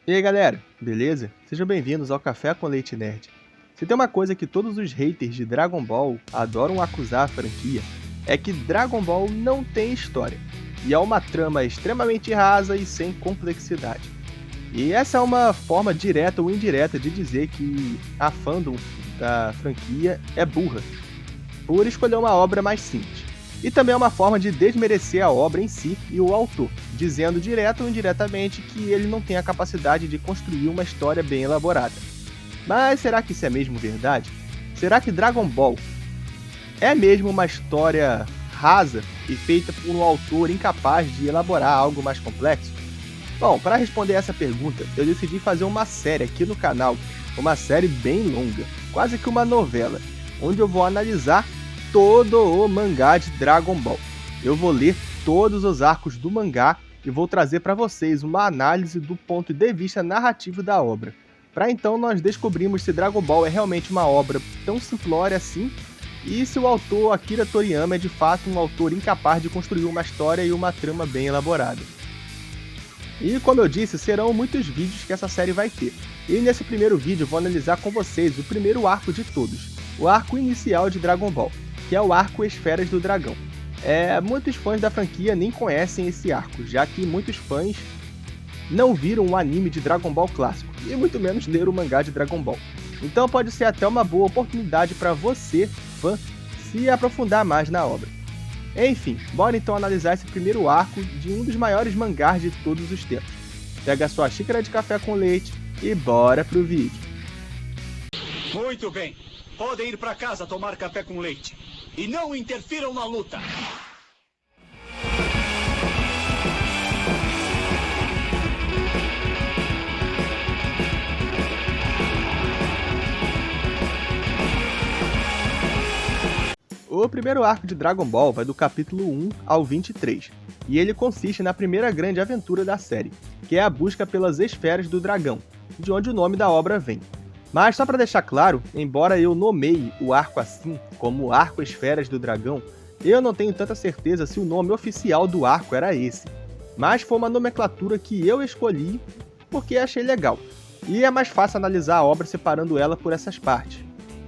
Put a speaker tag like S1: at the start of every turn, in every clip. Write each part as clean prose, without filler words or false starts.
S1: E aí galera, beleza? Sejam bem-vindos ao Café com Leite Nerd. Se tem uma coisa que todos os haters de Dragon Ball adoram acusar a franquia, é que Dragon Ball não tem história, e é uma trama extremamente rasa e sem complexidade. E essa é uma forma direta ou indireta de dizer que a fandom da franquia é burra, por escolher uma obra mais simples. E também é uma forma de desmerecer a obra em si e o autor, dizendo direto ou indiretamente que ele não tem a capacidade de construir uma história bem elaborada. Mas será que isso é mesmo verdade? Será que Dragon Ball é mesmo uma história rasa e feita por um autor incapaz de elaborar algo mais complexo? Bom, para responder essa pergunta, eu decidi fazer uma série aqui no canal, uma série bem longa, quase que uma novela, onde eu vou analisar todo o mangá de Dragon Ball. Eu vou ler todos os arcos do mangá e vou trazer para vocês uma análise do ponto de vista narrativo da obra. Para então nós descobrirmos se Dragon Ball é realmente uma obra tão simplória assim e se o autor Akira Toriyama é de fato um autor incapaz de construir uma história e uma trama bem elaborada. E como eu disse, serão muitos vídeos que essa série vai ter. E nesse primeiro vídeo eu vou analisar com vocês o primeiro arco de todos, o arco inicial de Dragon Ball, que é o arco Esferas do Dragão. Muitos fãs da franquia nem conhecem esse arco, já que muitos fãs não viram o anime de Dragon Ball clássico, e muito menos leram o mangá de Dragon Ball. Então pode ser até uma boa oportunidade para você, fã, se aprofundar mais na obra. Enfim, bora então analisar esse primeiro arco de um dos maiores mangás de todos os tempos. Pega a sua xícara de café com leite e bora pro vídeo.
S2: Muito bem, podem ir para casa tomar café com leite. E não interfiram na luta!
S1: O primeiro arco de Dragon Ball vai do capítulo 1 ao 23, e ele consiste na primeira grande aventura da série, que é a busca pelas Esferas do Dragão, de onde o nome da obra vem. Mas só para deixar claro, embora eu nomeie o arco assim, como Arco Esferas do Dragão, eu não tenho tanta certeza se o nome oficial do arco era esse. Mas foi uma nomenclatura que eu escolhi porque achei legal, e é mais fácil analisar a obra separando ela por essas partes.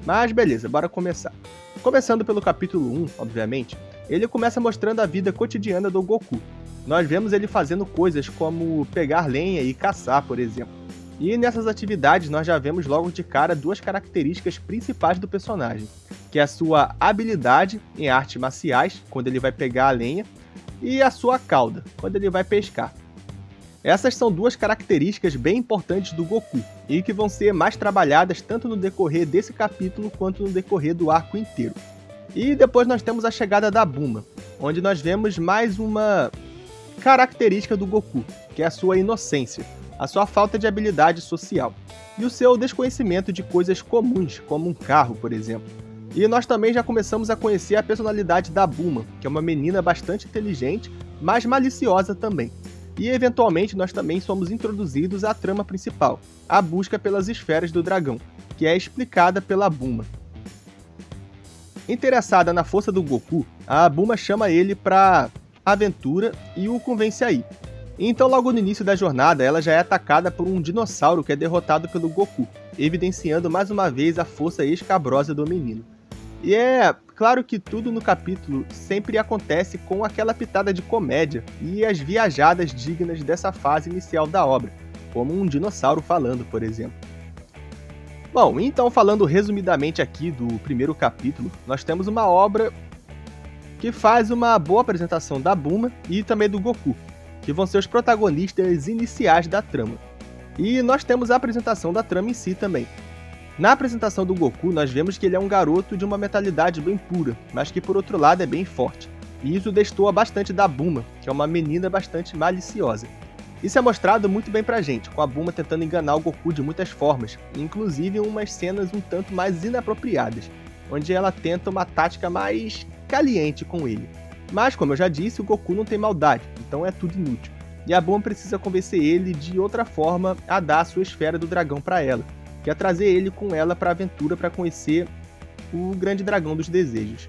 S1: Mas beleza, bora começar. Começando pelo capítulo 1, obviamente, ele começa mostrando a vida cotidiana do Goku. Nós vemos ele fazendo coisas como pegar lenha e caçar, por exemplo. E nessas atividades nós já vemos logo de cara duas características principais do personagem, que é a sua habilidade em artes marciais, quando ele vai pegar a lenha, e a sua cauda, quando ele vai pescar. Essas são duas características bem importantes do Goku, e que vão ser mais trabalhadas tanto no decorrer desse capítulo quanto no decorrer do arco inteiro. E depois nós temos a chegada da Bulma, onde nós vemos mais uma característica do Goku, que é a sua inocência, a sua falta de habilidade social, e o seu desconhecimento de coisas comuns, como um carro, por exemplo. E nós também já começamos a conhecer a personalidade da Bulma, que é uma menina bastante inteligente, mas maliciosa também. E eventualmente nós também somos introduzidos à trama principal, a busca pelas Esferas do Dragão, que é explicada pela Bulma. Interessada na força do Goku, a Bulma chama ele para aventura e o convence a ir. Então logo no início da jornada ela já é atacada por um dinossauro que é derrotado pelo Goku, evidenciando mais uma vez a força escabrosa do menino. E é claro que tudo no capítulo sempre acontece com aquela pitada de comédia e as viajadas dignas dessa fase inicial da obra, como um dinossauro falando, por exemplo. Bom, então falando resumidamente aqui do primeiro capítulo, nós temos uma obra que faz uma boa apresentação da Bulma e também do Goku, que vão ser os protagonistas iniciais da trama. E nós temos a apresentação da trama em si também. Na apresentação do Goku, nós vemos que ele é um garoto de uma mentalidade bem pura, mas que por outro lado é bem forte. E isso destoa bastante da Bulma, que é uma menina bastante maliciosa. Isso é mostrado muito bem pra gente, com a Bulma tentando enganar o Goku de muitas formas, inclusive em umas cenas um tanto mais inapropriadas, onde ela tenta uma tática mais caliente com ele. Mas, como eu já disse, o Goku não tem maldade, então é tudo inútil. E a Bulma precisa convencer ele de outra forma a dar a sua esfera do dragão para ela, que é trazer ele com ela para a aventura para conhecer o grande dragão dos desejos.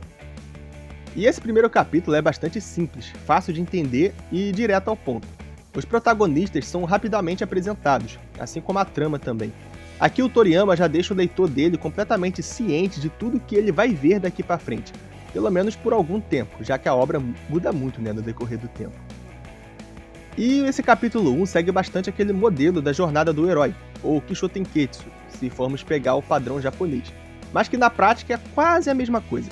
S1: E esse primeiro capítulo é bastante simples, fácil de entender e direto ao ponto. Os protagonistas são rapidamente apresentados, assim como a trama também. Aqui o Toriyama já deixa o leitor dele completamente ciente de tudo que ele vai ver daqui para frente, pelo menos por algum tempo, já que a obra muda muito, no decorrer do tempo. E esse capítulo 1 segue bastante aquele modelo da jornada do herói, ou Kishotenketsu, se formos pegar o padrão japonês, mas que na prática é quase a mesma coisa.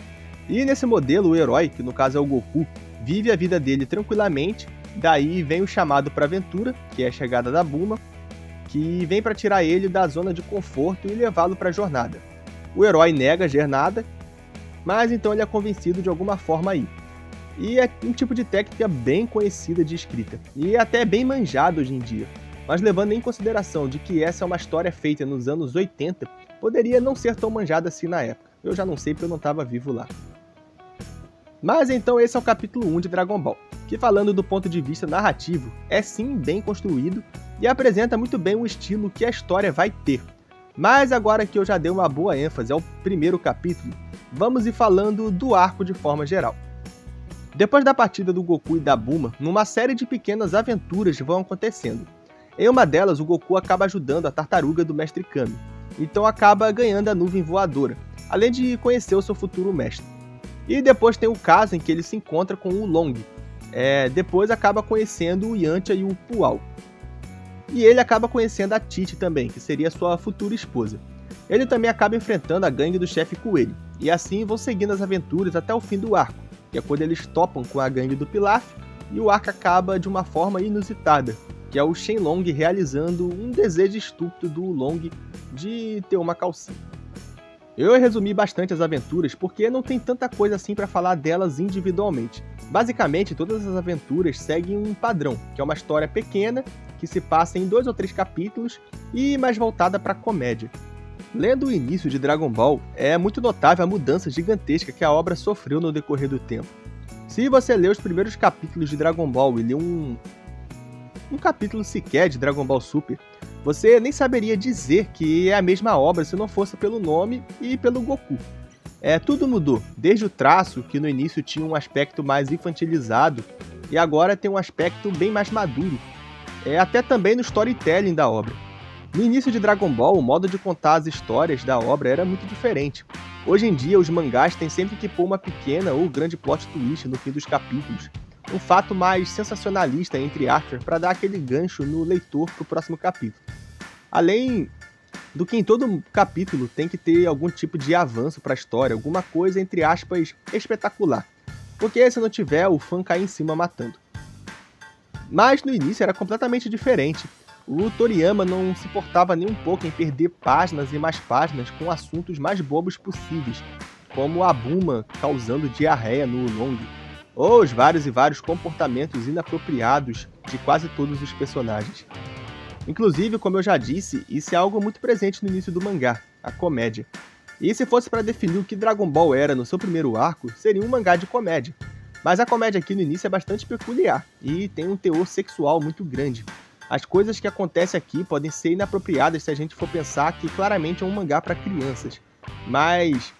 S1: E nesse modelo o herói, que no caso é o Goku, vive a vida dele tranquilamente. Daí vem o chamado para aventura, que é a chegada da Bulma, que vem para tirar ele da zona de conforto e levá-lo para a jornada. O herói nega a jornada, mas então ele é convencido de alguma forma aí. E é um tipo de técnica bem conhecida de escrita, e até bem manjado hoje em dia. Mas levando em consideração de que essa é uma história feita nos anos 80, poderia não ser tão manjada assim na época. Eu já não sei porque eu não estava vivo lá. Mas então esse é o capítulo 1 de Dragon Ball, que falando do ponto de vista narrativo, é sim bem construído e apresenta muito bem o estilo que a história vai ter. Mas agora que eu já dei uma boa ênfase ao primeiro capítulo, vamos ir falando do arco de forma geral. Depois da partida do Goku e da Bulma, uma série de pequenas aventuras vão acontecendo. Em uma delas, o Goku acaba ajudando a tartaruga do Mestre Kami, então acaba ganhando a nuvem voadora, além de conhecer o seu futuro mestre. E depois tem o caso em que ele se encontra com o Long. Depois acaba conhecendo o Yantia e o Pual. E ele acaba conhecendo a Tite também, que seria sua futura esposa. Ele também acaba enfrentando a gangue do chefe Coelho, e assim vão seguindo as aventuras até o fim do arco, que é quando eles topam com a gangue do Pilaf, e o arco acaba de uma forma inusitada, que é o Shenlong realizando um desejo estúpido do Long de ter uma calcinha. Eu resumi bastante as aventuras porque não tem tanta coisa assim para falar delas individualmente. Basicamente, todas as aventuras seguem um padrão, que é uma história pequena, que se passa em 2 ou 3 capítulos e mais voltada para comédia. Lendo o início de Dragon Ball, é muito notável a mudança gigantesca que a obra sofreu no decorrer do tempo. Se você ler os primeiros capítulos de Dragon Ball e ler um capítulo sequer de Dragon Ball Super, você nem saberia dizer que é a mesma obra se não fosse pelo nome e pelo Goku. Tudo mudou, desde o traço, que no início tinha um aspecto mais infantilizado, e agora tem um aspecto bem mais maduro, até também no storytelling da obra. No início de Dragon Ball, o modo de contar as histórias da obra era muito diferente. Hoje em dia, os mangás têm sempre que pôr uma pequena ou grande plot twist no fim dos capítulos, um fato mais sensacionalista, entre aspas, para dar aquele gancho no leitor para o próximo capítulo. Além do que em todo capítulo tem que ter algum tipo de avanço para a história, alguma coisa, entre aspas, espetacular. Porque se não tiver, o fã cai em cima matando. Mas no início era completamente diferente. O Toriyama não se importava nem um pouco em perder páginas e mais páginas com assuntos mais bobos possíveis, como a Bulma causando diarreia no Long, ou os vários e vários comportamentos inapropriados de quase todos os personagens. Inclusive, como eu já disse, isso é algo muito presente no início do mangá, a comédia. E se fosse para definir o que Dragon Ball era no seu primeiro arco, seria um mangá de comédia. Mas a comédia aqui no início é bastante peculiar, e tem um teor sexual muito grande. As coisas que acontecem aqui podem ser inapropriadas se a gente for pensar que claramente é um mangá para crianças. Mas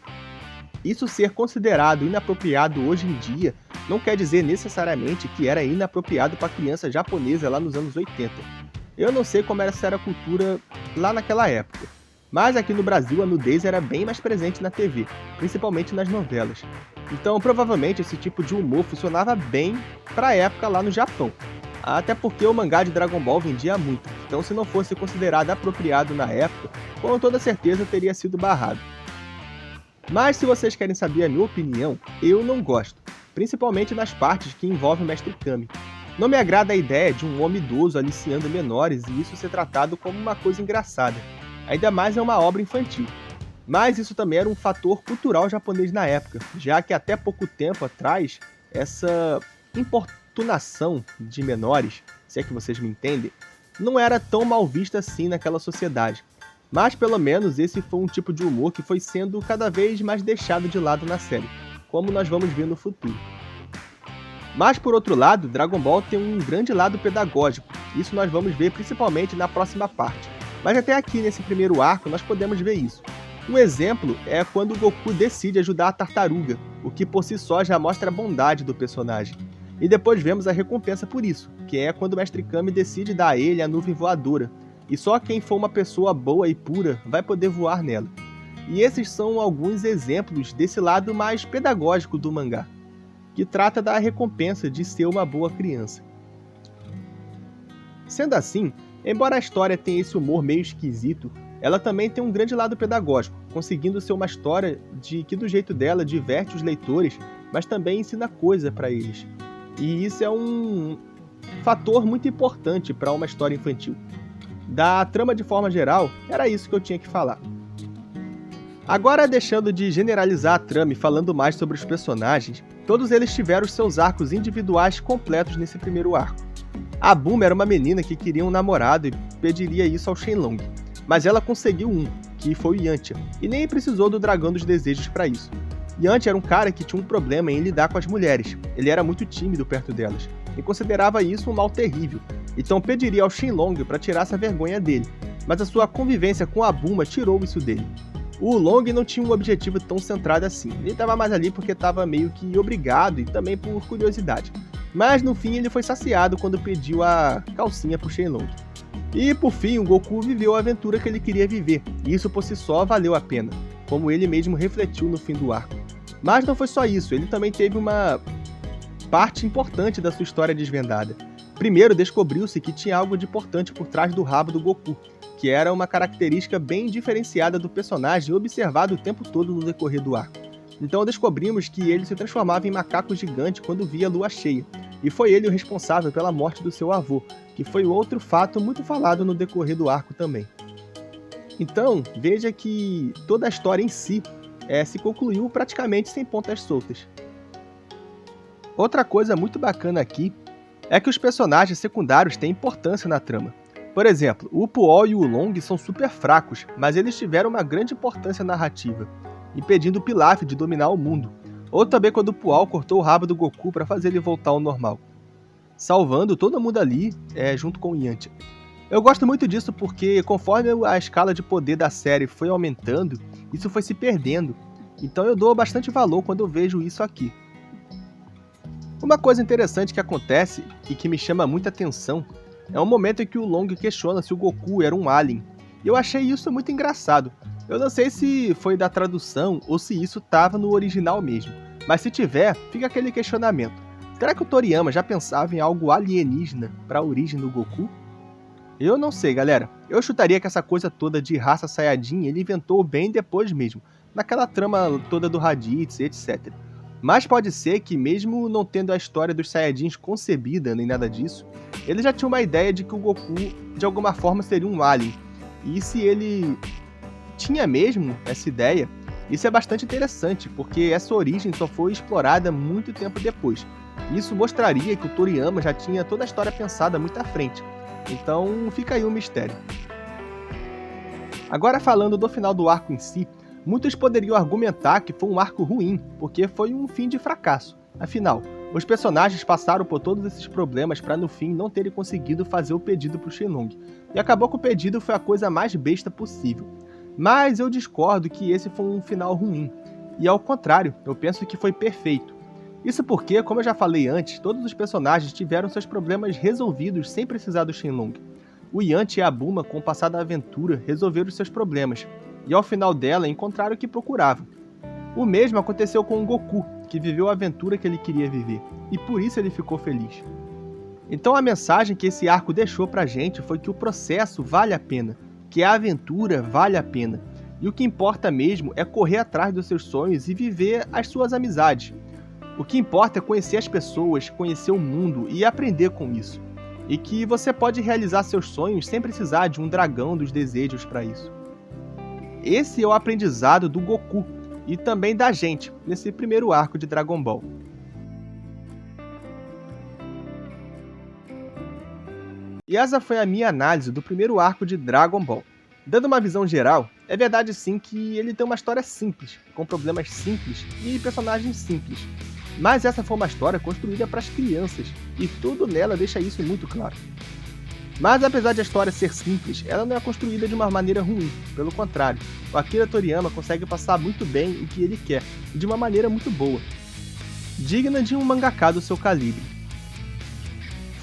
S1: isso ser considerado inapropriado hoje em dia não quer dizer necessariamente que era inapropriado para criança japonesa lá nos anos 80. Eu não sei como era essa cultura lá naquela época, mas aqui no Brasil a nudez era bem mais presente na TV, principalmente nas novelas. Então provavelmente esse tipo de humor funcionava bem para a época lá no Japão. Até porque o mangá de Dragon Ball vendia muito, então se não fosse considerado apropriado na época, com toda certeza teria sido barrado. Mas se vocês querem saber a minha opinião, eu não gosto, principalmente nas partes que envolvem o Mestre Kami. Não me agrada a ideia de um homem idoso aliciando menores e isso ser tratado como uma coisa engraçada, ainda mais é uma obra infantil. Mas isso também era um fator cultural japonês na época, já que até pouco tempo atrás, essa importunação de menores, se é que vocês me entendem, não era tão mal vista assim naquela sociedade. Mas pelo menos esse foi um tipo de humor que foi sendo cada vez mais deixado de lado na série, como nós vamos ver no futuro. Mas por outro lado, Dragon Ball tem um grande lado pedagógico, isso nós vamos ver principalmente na próxima parte. Mas até aqui nesse primeiro arco nós podemos ver isso. Um exemplo é quando o Goku decide ajudar a tartaruga, o que por si só já mostra a bondade do personagem. E depois vemos a recompensa por isso, que é quando o Mestre Kami decide dar a ele a nuvem voadora, e só quem for uma pessoa boa e pura vai poder voar nela. E esses são alguns exemplos desse lado mais pedagógico do mangá, que trata da recompensa de ser uma boa criança. Sendo assim, embora a história tenha esse humor meio esquisito, ela também tem um grande lado pedagógico, conseguindo ser uma história que do jeito dela diverte os leitores, mas também ensina coisa para eles. E isso é um fator muito importante para uma história infantil. Da trama de forma geral, era isso que eu tinha que falar. Agora, deixando de generalizar a trama e falando mais sobre os personagens, todos eles tiveram os seus arcos individuais completos nesse primeiro arco. A Buma era uma menina que queria um namorado e pediria isso ao Shenlong, mas ela conseguiu um, que foi o Yantia, e nem precisou do Dragão dos Desejos para isso. Yantia era um cara que tinha um problema em lidar com as mulheres, ele era muito tímido perto delas, e considerava isso um mal terrível, então pediria ao Shenlong para tirar essa vergonha dele, mas a sua convivência com a Buma tirou isso dele. O Long não tinha um objetivo tão centrado assim, ele estava mais ali porque estava meio que obrigado e também por curiosidade. Mas no fim ele foi saciado quando pediu a calcinha pro Shenlong. E por fim o Goku viveu a aventura que ele queria viver, e isso por si só valeu a pena, como ele mesmo refletiu no fim do arco. Mas não foi só isso, ele também teve uma parte importante da sua história desvendada. Primeiro descobriu-se que tinha algo de importante por trás do rabo do Goku, que era uma característica bem diferenciada do personagem observado o tempo todo no decorrer do arco. Então descobrimos que ele se transformava em macaco gigante quando via a lua cheia, e foi ele o responsável pela morte do seu avô, que foi outro fato muito falado no decorrer do arco também. Então, veja que toda a história em si se concluiu praticamente sem pontas soltas. Outra coisa muito bacana aqui é que os personagens secundários têm importância na trama. Por exemplo, o Puol e o Long são super fracos, mas eles tiveram uma grande importância narrativa, impedindo o Pilaf de dominar o mundo, ou também quando o Puol cortou o rabo do Goku para fazer ele voltar ao normal, salvando todo mundo ali junto com o Yantia. Eu gosto muito disso porque conforme a escala de poder da série foi aumentando, isso foi se perdendo, então eu dou bastante valor quando eu vejo isso aqui. Uma coisa interessante que acontece e que me chama muita atenção é um momento em que o Long questiona se o Goku era um alien, e eu achei isso muito engraçado. Eu não sei se foi da tradução ou se isso estava no original mesmo, mas se tiver, fica aquele questionamento. Será que o Toriyama já pensava em algo alienígena para a origem do Goku? Eu não sei, galera. Eu chutaria que essa coisa toda de raça Saiyajin ele inventou bem depois mesmo, naquela trama toda do Raditz, etc. Mas pode ser que, mesmo não tendo a história dos Saiyajins concebida nem nada disso, ele já tinha uma ideia de que o Goku, de alguma forma, seria um alien. E se ele tinha mesmo essa ideia, isso é bastante interessante, porque essa origem só foi explorada muito tempo depois. Isso mostraria que o Toriyama já tinha toda a história pensada muito à frente. Então fica aí o mistério. Agora falando do final do arco em si, muitos poderiam argumentar que foi um arco ruim, porque foi um fim de fracasso. Afinal, os personagens passaram por todos esses problemas para no fim não terem conseguido fazer o pedido para o Shenlong, e acabou que o pedido foi a coisa mais besta possível. Mas eu discordo que esse foi um final ruim, e ao contrário, eu penso que foi perfeito. Isso porque, como eu já falei antes, todos os personagens tiveram seus problemas resolvidos sem precisar do Shenlong. O Yantia e a Buma, com o passar da aventura, resolveram os seus problemas, e ao final dela encontraram o que procuravam. O mesmo aconteceu com o Goku, que viveu a aventura que ele queria viver, e por isso ele ficou feliz. Então a mensagem que esse arco deixou pra gente foi que o processo vale a pena, que a aventura vale a pena, e o que importa mesmo é correr atrás dos seus sonhos e viver as suas amizades. O que importa é conhecer as pessoas, conhecer o mundo e aprender com isso. E que você pode realizar seus sonhos sem precisar de um dragão dos desejos para isso. Esse é o aprendizado do Goku e também da gente nesse primeiro arco de Dragon Ball. E essa foi a minha análise do primeiro arco de Dragon Ball. Dando uma visão geral, é verdade sim que ele tem uma história simples, com problemas simples e personagens simples. Mas essa foi uma história construída para as crianças, e tudo nela deixa isso muito claro. Mas apesar de a história ser simples, ela não é construída de uma maneira ruim, pelo contrário, o Akira Toriyama consegue passar muito bem o que ele quer, e de uma maneira muito boa, digna de um mangaka do seu calibre.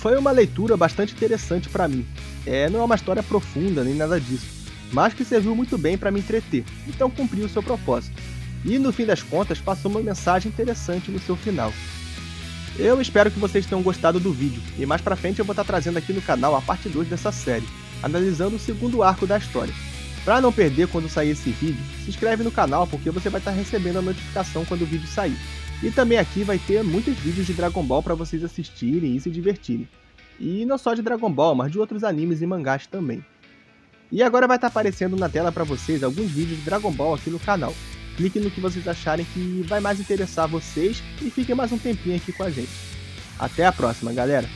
S1: Foi uma leitura bastante interessante para mim. Não é uma história profunda nem nada disso, mas que serviu muito bem para me entreter, então cumpriu o seu propósito. E no fim das contas passou uma mensagem interessante no seu final. Eu espero que vocês tenham gostado do vídeo, e mais pra frente eu vou estar trazendo aqui no canal a parte 2 dessa série, analisando o segundo arco da história. Para não perder quando sair esse vídeo, se inscreve no canal porque você vai estar recebendo a notificação quando o vídeo sair. E também aqui vai ter muitos vídeos de Dragon Ball para vocês assistirem e se divertirem. E não só de Dragon Ball, mas de outros animes e mangás também. E agora vai estar aparecendo na tela para vocês alguns vídeos de Dragon Ball aqui no canal. Clique no que vocês acharem que vai mais interessar vocês e fiquem mais um tempinho aqui com a gente. Até a próxima, galera!